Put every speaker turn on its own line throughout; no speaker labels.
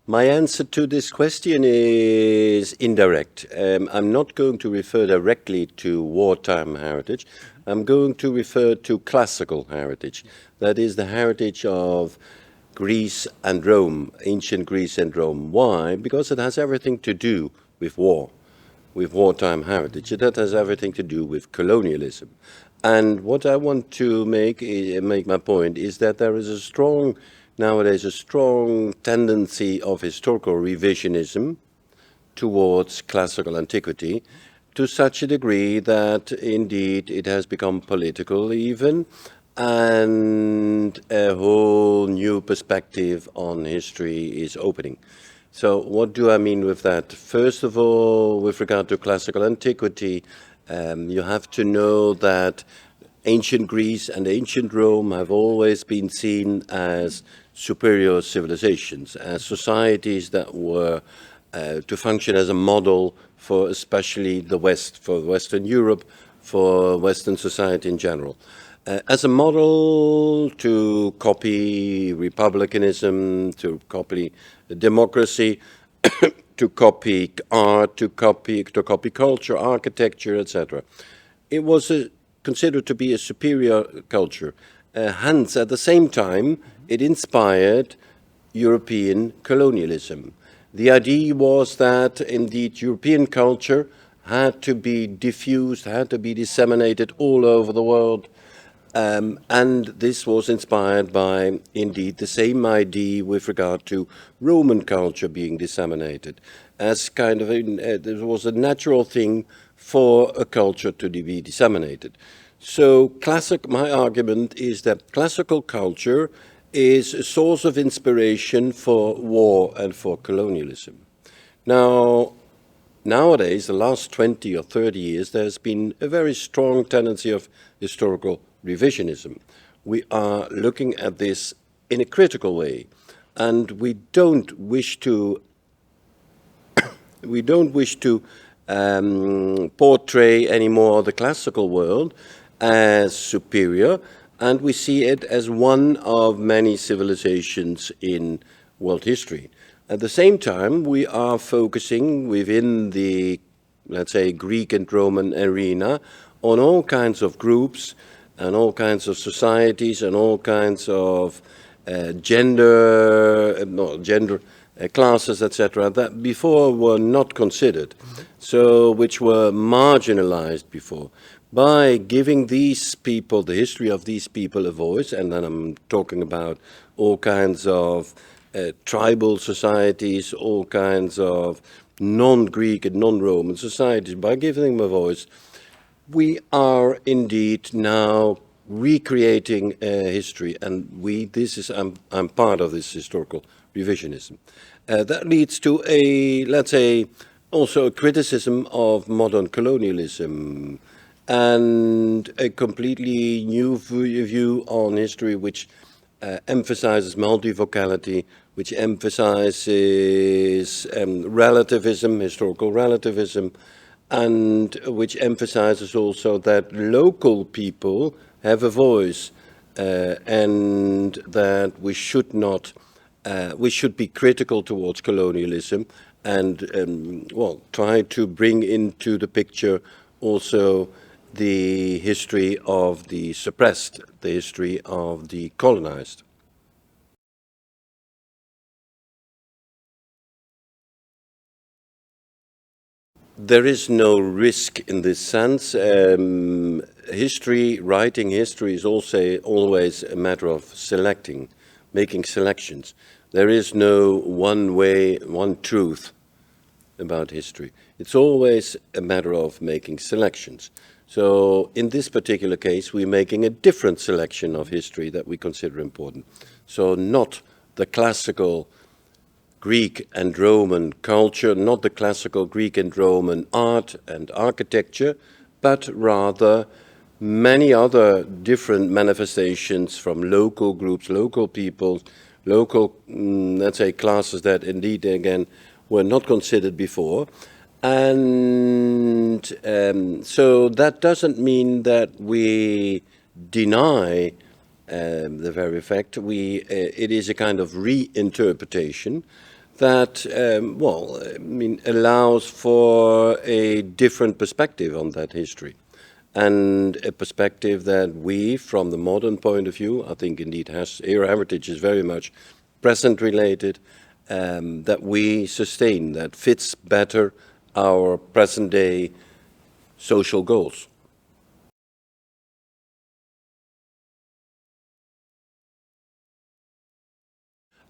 My answer to this question is indirect. I'm not going to refer directly to wartime heritage. I'm going to refer to classical heritage. That is the heritage of Greece and Rome, ancient Greece and Rome. Why? Because it has everything to do with war, with wartime heritage. That has everything to do with colonialism. And what I want to make my point is that there is nowadays a strong tendency of historical revisionism towards classical antiquity, to such a degree that indeed it has become political even, and a whole new perspective on history is opening. So what do I mean with that? First of all, with regard to classical antiquity, you have to know that ancient Greece and ancient Rome have always been seen as superior civilizations, as societies that were to function as a model for especially the West, for Western Europe, for Western society in general. As a model to copy republicanism, to copy democracy, to copy art, to copy culture, architecture, etc. It was considered to be a superior culture. Hence, at the same time, it inspired European colonialism. The idea was that indeed European culture had to be diffused, had to be disseminated all over the world. And this was inspired by, indeed, the same idea with regard to Roman culture being disseminated, as kind of there was a natural thing for a culture to be disseminated. So my argument is that classical culture is a source of inspiration for war and for colonialism. Now, nowadays, the last 20 or 30 years, there's been a very strong tendency of historical revisionism. We are looking at this in a critical way, and we don't wish to portray anymore the classical world as superior, and we see it as one of many civilizations in world history. At the same time, we are focusing within the, let's say, Greek and Roman arena on all kinds of groups and all kinds of societies and all kinds of gender classes, etc., that before were not considered, so which were marginalized before. By giving these people, the history of these people, a voice, and then I'm talking about all kinds of tribal societies, all kinds of non-Greek and non-Roman societies, by giving them a voice, we are indeed now recreating history, and I'm part of this historical revisionism. That leads to let's say, also a criticism of modern colonialism and a completely new view on history, which emphasizes multivocality, which emphasizes relativism, historical relativism, and which emphasizes also that local people have a voice, and that we should be critical towards colonialism and try to bring into the picture also the history of the suppressed, the history of the colonized. There is no risk in this sense. Writing history is also always a matter of making selections. There is no one way, one truth about history. It's always a matter of making selections. So in this particular case, we're making a different selection of history that we consider important. So not the classical Greek and Roman culture, not the classical Greek and Roman art and architecture, but rather many other different manifestations from local groups, local peoples, local, let's say, classes that indeed, again, were not considered before. And so that doesn't mean that we deny the very fact. It is a kind of reinterpretation. that, allows for a different perspective on that history. And a perspective that we, from the modern point of view, I think indeed era heritage is very much present related, that we sustain, that fits better our present day social goals.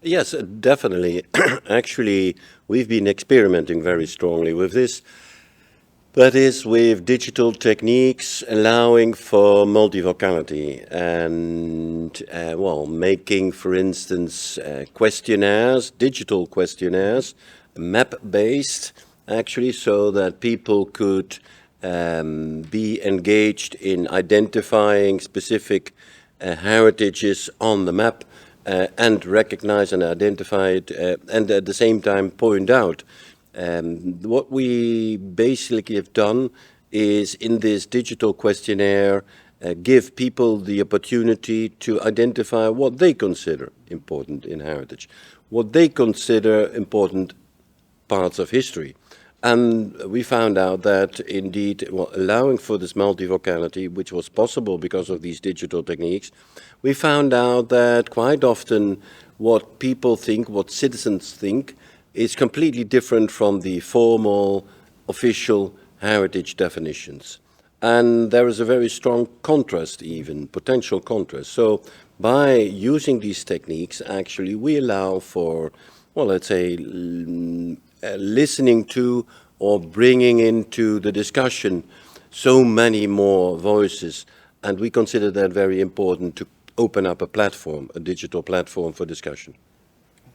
Yes, definitely. Actually, we've been experimenting very strongly with this. That is, with digital techniques allowing for multivocality and, making, for instance, questionnaires, digital questionnaires, map-based, actually, so that people could be engaged in identifying specific heritages on the map and recognize and identify it, and at the same time point out. What we basically have done is, in this digital questionnaire, give people the opportunity to identify what they consider important in heritage, what they consider important parts of history. And we found out that indeed, allowing for this multivocality, which was possible because of these digital techniques, we found out that quite often what people think, what citizens think, is completely different from the formal, official heritage definitions. And there is a very strong contrast, even potential contrast. So by using these techniques, actually, we allow for, let's say, listening to or bringing into the discussion so many more voices. And we consider that very important to open up a platform, a digital platform for discussion.